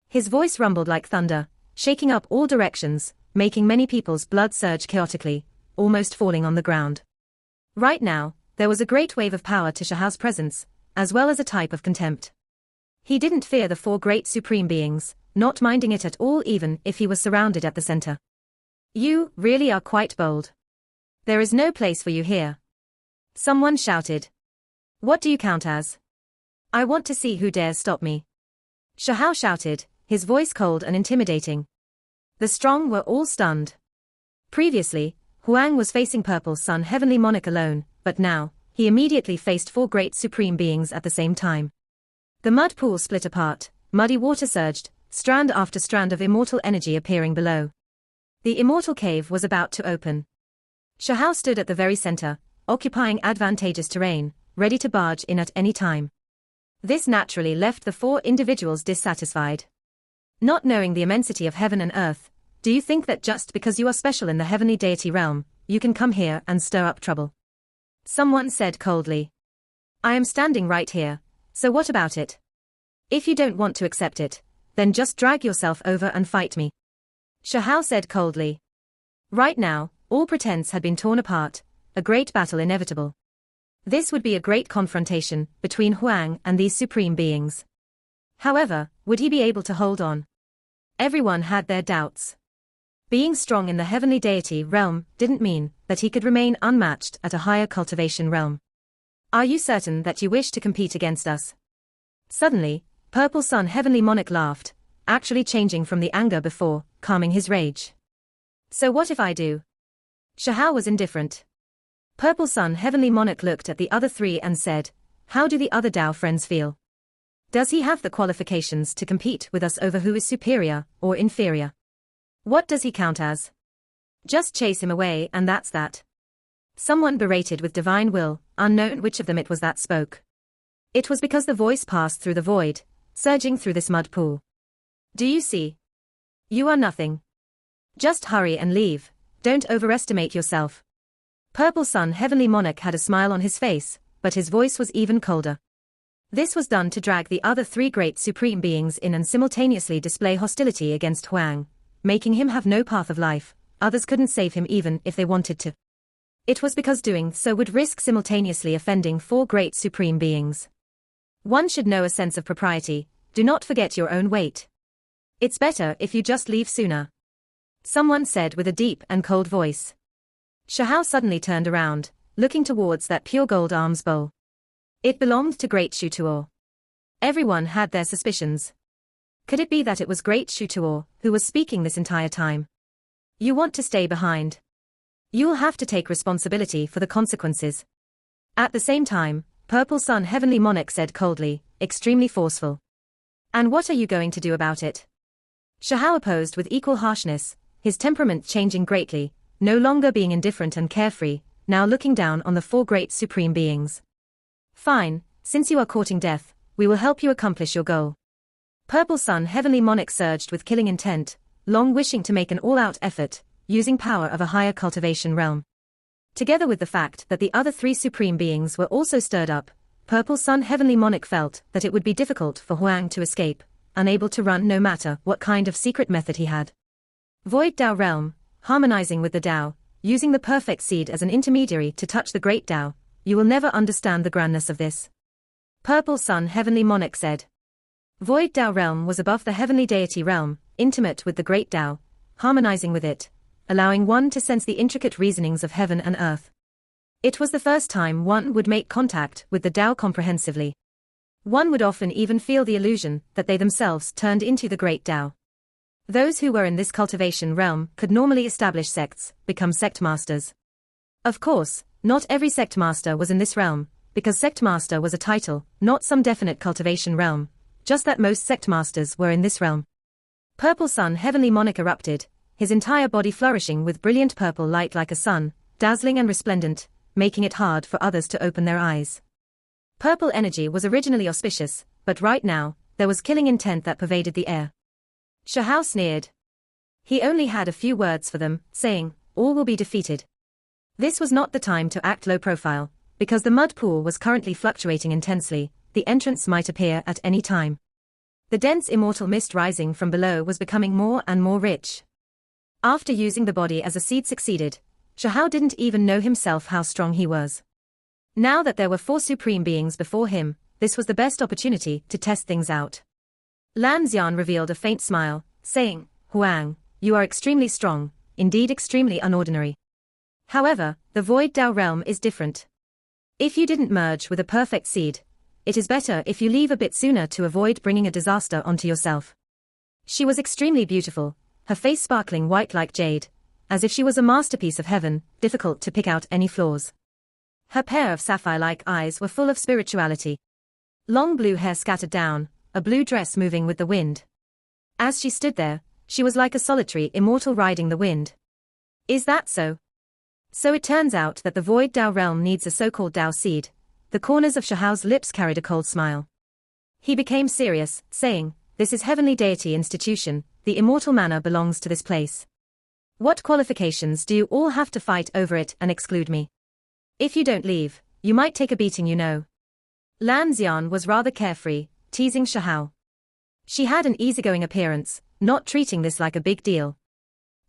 His voice rumbled like thunder, shaking up all directions, making many people's blood surge chaotically, almost falling on the ground. Right now, there was a great wave of power to Shahao's presence, as well as a type of contempt. He didn't fear the four great supreme beings, not minding it at all even if he was surrounded at the center. "You really are quite bold. There is no place for you here," someone shouted. "What do you count as? I want to see who dares stop me." Shahao shouted, his voice cold and intimidating. The strong were all stunned. Previously, Huang was facing Purple Sun Heavenly Monarch alone, but now, he immediately faced four great supreme beings at the same time. The mud pool split apart, muddy water surged, strand after strand of immortal energy appearing below. The immortal cave was about to open. Shahao stood at the very center, occupying advantageous terrain, ready to barge in at any time. This naturally left the four individuals dissatisfied. Not knowing the immensity of heaven and earth, do you think that just because you are special in the heavenly deity realm, you can come here and stir up trouble? Someone said coldly. "I am standing right here, so what about it? If you don't want to accept it, then just drag yourself over and fight me," Shahao said coldly. Right now, all pretense had been torn apart, a great battle inevitable. This would be a great confrontation between Huang and these supreme beings. However, would he be able to hold on? Everyone had their doubts. Being strong in the heavenly deity realm didn't mean that he could remain unmatched at a higher cultivation realm. "Are you certain that you wish to compete against us?" Suddenly, Purple Sun Heavenly Monarch laughed, actually changing from the anger before, calming his rage. "So what if I do?" Shahao was indifferent. Purple Sun Heavenly Monarch looked at the other three and said, "How do the other Dao friends feel? Does he have the qualifications to compete with us over who is superior or inferior? What does he count as? Just chase him away and that's that." Someone berated with divine will, unknown which of them it was that spoke. It was because the voice passed through the void, surging through this mud pool. Do you see? You are nothing. Just hurry and leave, don't overestimate yourself. Purple Sun Heavenly Monarch had a smile on his face, but his voice was even colder. This was done to drag the other three great supreme beings in and simultaneously display hostility against Huang, making him have no path of life. Others couldn't save him even if they wanted to. It was because doing so would risk simultaneously offending four great supreme beings. One should know a sense of propriety, do not forget your own weight. It's better if you just leave sooner. Someone said with a deep and cold voice. Shahao suddenly turned around, looking towards that pure gold alms bowl. It belonged to Great Shutuo. Everyone had their suspicions. Could it be that it was Great Shutuo who was speaking this entire time? You want to stay behind. You'll have to take responsibility for the consequences. At the same time, Purple Sun Heavenly Monarch said coldly, extremely forceful. And what are you going to do about it? Shahao opposed with equal harshness, his temperament changing greatly, no longer being indifferent and carefree, now looking down on the four great supreme beings. Fine, since you are courting death, we will help you accomplish your goal. Purple Sun Heavenly Monarch surged with killing intent, long wishing to make an all-out effort, using power of a higher cultivation realm. Together with the fact that the other three supreme beings were also stirred up, Purple Sun Heavenly Monarch felt that it would be difficult for Huang to escape, unable to run no matter what kind of secret method he had. Void Dao Realm, harmonizing with the Dao, using the perfect seed as an intermediary to touch the great Dao, you will never understand the grandness of this. Purple Sun Heavenly Monarch said. Void Dao Realm was above the heavenly deity realm, intimate with the great Dao, harmonizing with it, allowing one to sense the intricate reasonings of heaven and earth. It was the first time one would make contact with the Dao comprehensively. One would often even feel the illusion that they themselves turned into the great Dao. Those who were in this cultivation realm could normally establish sects, become sect masters. Of course, not every sect master was in this realm, because sect master was a title, not some definite cultivation realm, just that most sect masters were in this realm. Purple Sun Heavenly Monarch erupted, his entire body flourishing with brilliant purple light like a sun, dazzling and resplendent, making it hard for others to open their eyes. Purple energy was originally auspicious, but right now, there was killing intent that pervaded the air. Shahao sneered. He only had a few words for them, saying, all will be defeated. This was not the time to act low profile, because the mud pool was currently fluctuating intensely, the entrance might appear at any time. The dense immortal mist rising from below was becoming more and more rich. After using the body as a seed succeeded, Shahao didn't even know himself how strong he was. Now that there were four supreme beings before him, this was the best opportunity to test things out. Lan Xian revealed a faint smile, saying, Huang, you are extremely strong, indeed extremely unordinary. However, the Void Dao realm is different. If you didn't merge with a perfect seed, it is better if you leave a bit sooner to avoid bringing a disaster onto yourself. She was extremely beautiful, her face sparkling white like jade, as if she was a masterpiece of heaven, difficult to pick out any flaws. Her pair of sapphire-like eyes were full of spirituality. Long blue hair scattered down, a blue dress moving with the wind. As she stood there, she was like a solitary immortal riding the wind. Is that so? So it turns out that the Void Dao realm needs a so-called Dao seed. The corners of Shahao's lips carried a cold smile. He became serious, saying, this is heavenly deity institution, the immortal manor belongs to this place. What qualifications do you all have to fight over it and exclude me? If you don't leave, you might take a beating, you know. Lan Xian was rather carefree, teasing Shahao. She had an easygoing appearance, not treating this like a big deal.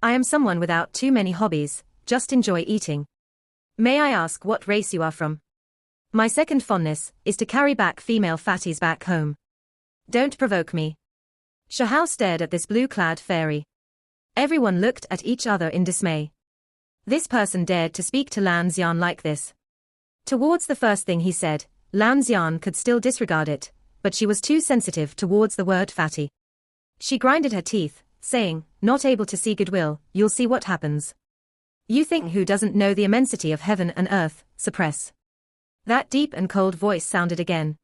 I am someone without too many hobbies, just enjoy eating. May I ask what race you are from? My second fondness is to carry back female fatties back home. Don't provoke me. Shahao stared at this blue-clad fairy. Everyone looked at each other in dismay. This person dared to speak to Lan Xian like this. Towards the first thing he said, Lan Xian could still disregard it, but she was too sensitive towards the word fatty. She grinded her teeth, saying, not able to see goodwill, you'll see what happens. You think who doesn't know the immensity of heaven and earth, suppress. That deep and cold voice sounded again.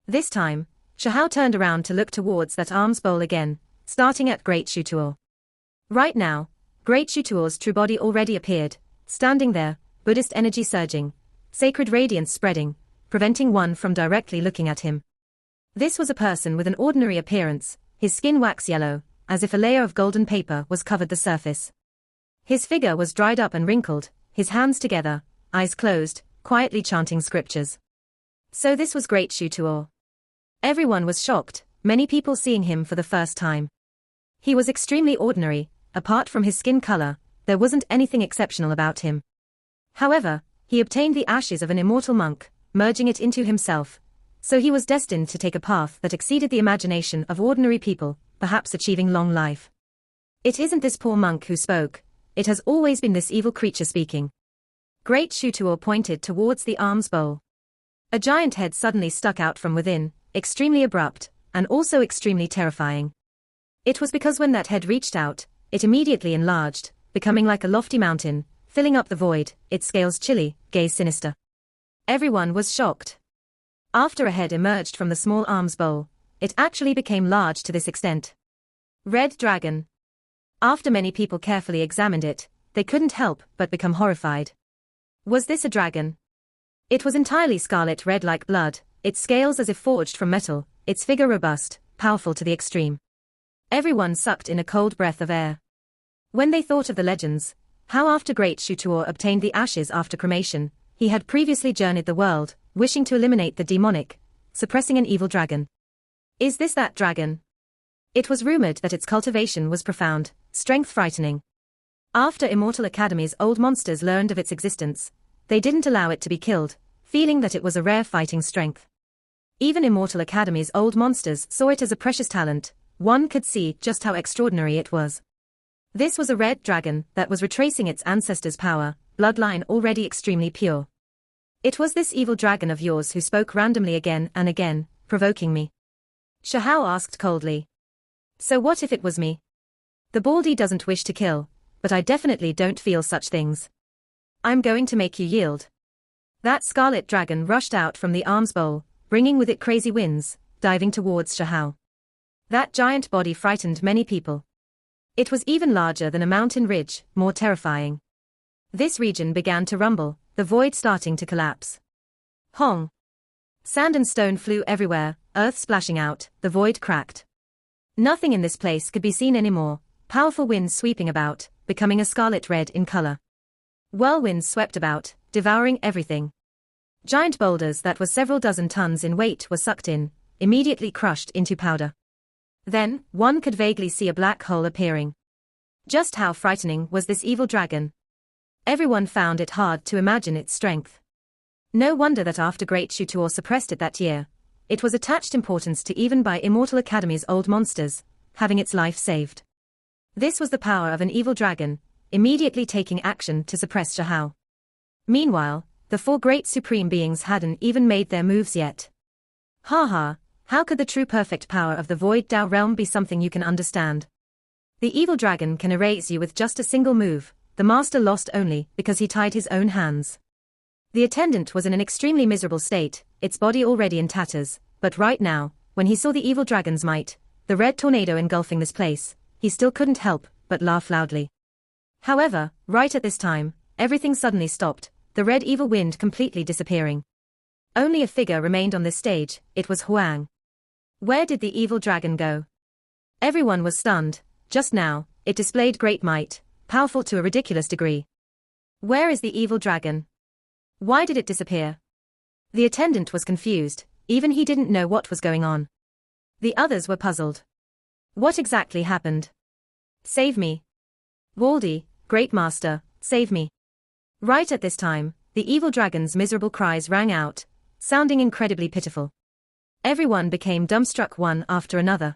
This time, Shahao turned around to look towards that alms bowl again, starting at Great Shutuo. Right now, Great Shutuo's true body already appeared, standing there, Buddhist energy surging, sacred radiance spreading, preventing one from directly looking at him. This was a person with an ordinary appearance, his skin wax yellow, as if a layer of golden paper was covered the surface. His figure was dried up and wrinkled, his hands together, eyes closed, quietly chanting scriptures. So this was Great Shutuo. Everyone was shocked, many people seeing him for the first time. He was extremely ordinary, apart from his skin color, there wasn't anything exceptional about him. However, he obtained the ashes of an immortal monk, merging it into himself, so he was destined to take a path that exceeded the imagination of ordinary people, perhaps achieving long life. It isn't this poor monk who spoke, it has always been this evil creature speaking. Great Shutuo pointed towards the alms bowl. A giant head suddenly stuck out from within, extremely abrupt, and also extremely terrifying. It was because when that head reached out, it immediately enlarged, becoming like a lofty mountain, filling up the void, its scales chilly, gaze sinister. Everyone was shocked. After a head emerged from the small alms bowl, it actually became large to this extent. Red dragon. After many people carefully examined it, they couldn't help but become horrified. Was this a dragon? It was entirely scarlet red like blood, its scales as if forged from metal, its figure robust, powerful to the extreme. Everyone sucked in a cold breath of air. When they thought of the legends, how after Great Shutuo obtained the ashes after cremation, he had previously journeyed the world, wishing to eliminate the demonic, suppressing an evil dragon. Is this that dragon? It was rumored that its cultivation was profound, strength frightening. After Immortal Academy's old monsters learned of its existence, they didn't allow it to be killed, feeling that it was a rare fighting strength. Even Immortal Academy's old monsters saw it as a precious talent, one could see just how extraordinary it was. This was a red dragon that was retracing its ancestors' power, bloodline already extremely pure. It was this evil dragon of yours who spoke randomly again and again, provoking me. Shahao asked coldly. So what if it was me? The Baldy doesn't wish to kill, but I definitely don't feel such things. I'm going to make you yield. That scarlet dragon rushed out from the alms bowl, bringing with it crazy winds, diving towards Shahao. That giant body frightened many people. It was even larger than a mountain ridge, more terrifying. This region began to rumble, the void starting to collapse. Hong! Sand and stone flew everywhere, earth splashing out, the void cracked. Nothing in this place could be seen anymore, powerful winds sweeping about, becoming a scarlet red in color. Whirlwinds swept about, devouring everything. Giant boulders that were several dozen tons in weight were sucked in, immediately crushed into powder. Then, one could vaguely see a black hole appearing. Just how frightening was this evil dragon? Everyone found it hard to imagine its strength. No wonder that after Great Shutuo suppressed it that year, it was attached importance to even by Immortal Academy's old monsters, having its life saved. This was the power of an evil dragon, immediately taking action to suppress Shahao. Meanwhile, the four great supreme beings hadn't even made their moves yet. Ha! How could the true perfect power of the Void Dao realm be something you can understand? The evil dragon can erase you with just a single move, the master lost only because he tied his own hands. The attendant was in an extremely miserable state, its body already in tatters, but right now, when he saw the evil dragon's might, the red tornado engulfing this place, he still couldn't help but laugh loudly. However, right at this time, everything suddenly stopped, the red evil wind completely disappearing. Only a figure remained on this stage, it was Huang. Where did the evil dragon go? Everyone was stunned. Just now, it displayed great might, powerful to a ridiculous degree. Where is the evil dragon? Why did it disappear? The attendant was confused, even he didn't know what was going on. The others were puzzled. What exactly happened? Save me. Waldy, Great Master, save me. Right at this time, the evil dragon's miserable cries rang out, sounding incredibly pitiful. Everyone became dumbstruck one after another.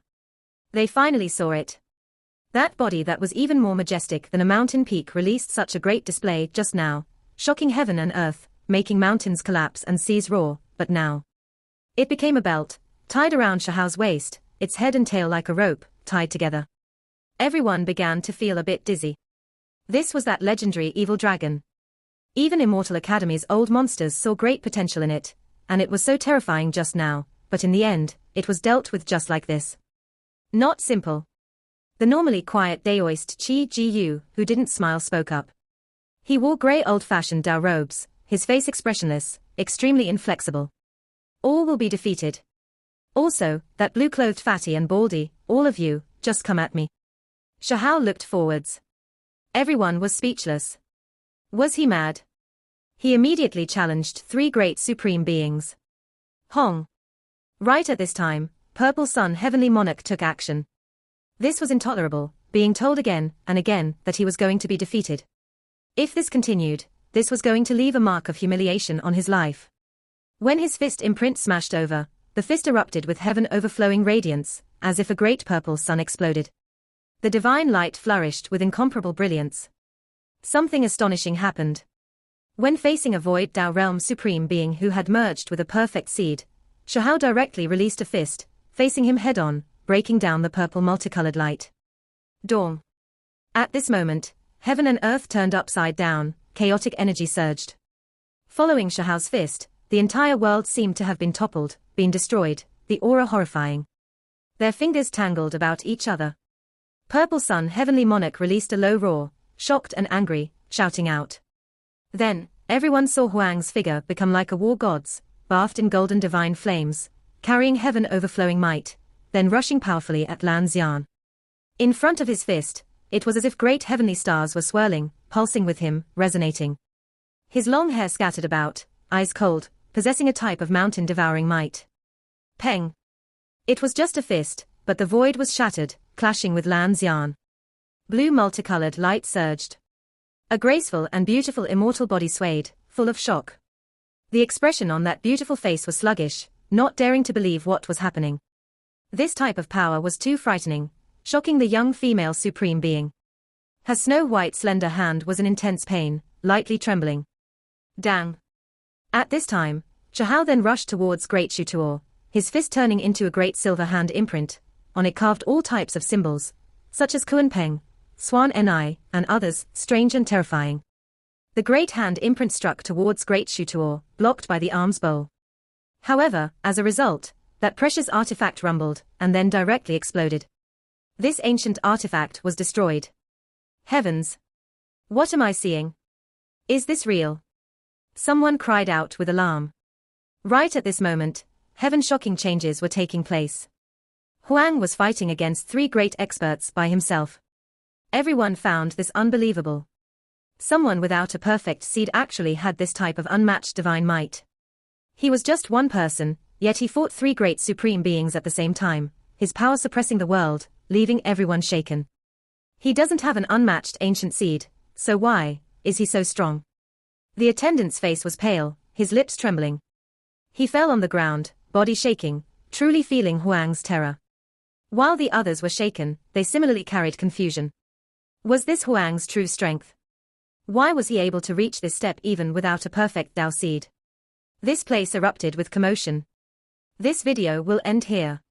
They finally saw it. That body that was even more majestic than a mountain peak released such a great display just now, shocking heaven and earth, making mountains collapse and seas roar, but now. It became a belt, tied around Shahao's waist, its head and tail like a rope, tied together. Everyone began to feel a bit dizzy. This was that legendary evil dragon. Even Immortal Academy's old monsters saw great potential in it, and it was so terrifying just now, but in the end, it was dealt with just like this. Not simple. The normally quiet Daoist Chi Ji Yu, who didn't smile, spoke up. He wore grey old-fashioned Dao robes, his face expressionless, extremely inflexible. All will be defeated. Also, that blue-clothed fatty and baldy, all of you, just come at me. Xiahou looked forwards. Everyone was speechless. Was he mad? He immediately challenged 3 great supreme beings. Hong. Right at this time, Purple Sun Heavenly Monarch took action. This was intolerable, being told again and again that he was going to be defeated. If this continued, this was going to leave a mark of humiliation on his life. When his fist imprint smashed over, the fist erupted with heaven overflowing radiance, as if a great purple sun exploded. The divine light flourished with incomparable brilliance. Something astonishing happened. When facing a void Tao realm supreme being who had merged with a perfect seed, Xiahou directly released a fist, facing him head-on, breaking down the purple multicolored light. Dawn. At this moment, heaven and earth turned upside down, chaotic energy surged. Following Xiahou's fist, the entire world seemed to have been toppled, been destroyed, the aura horrifying. Their fingers tangled about each other. Purple Sun Heavenly Monarch released a low roar, shocked and angry, shouting out. Then, everyone saw Huang's figure become like a war god's, bathed in golden divine flames, carrying heaven overflowing might, then rushing powerfully at Lan Xian. In front of his fist, it was as if great heavenly stars were swirling, pulsing with him, resonating. His long hair scattered about, eyes cold, possessing a type of mountain-devouring might. Peng. It was just a fist, but the void was shattered, clashing with Lan Xian. Blue multicolored light surged. A graceful and beautiful immortal body swayed, full of shock. The expression on that beautiful face was sluggish, not daring to believe what was happening. This type of power was too frightening, shocking the young female supreme being. Her snow-white slender hand was in intense pain, lightly trembling. Dang. At this time, Xiahou then rushed towards Great Shutuo, his fist turning into a great silver hand imprint, on it carved all types of symbols, such as Kuan-Peng, Swan Ni, and others, strange and terrifying. The great hand imprint struck towards Great Shutuo, blocked by the arm's bowl. However, as a result, that precious artifact rumbled, and then directly exploded. This ancient artifact was destroyed. Heavens! What am I seeing? Is this real? Someone cried out with alarm. Right at this moment, heaven-shocking changes were taking place. Huang was fighting against 3 great experts by himself. Everyone found this unbelievable. Someone without a perfect seed actually had this type of unmatched divine might. He was just one person, yet he fought 3 great supreme beings at the same time, his power suppressing the world, leaving everyone shaken. He doesn't have an unmatched ancient seed, so why is he so strong? The attendant's face was pale, his lips trembling. He fell on the ground, body shaking, truly feeling Huang's terror. While the others were shaken, they similarly carried confusion. Was this Huang's true strength? Why was he able to reach this step even without a perfect Dao seed? This place erupted with commotion. This video will end here.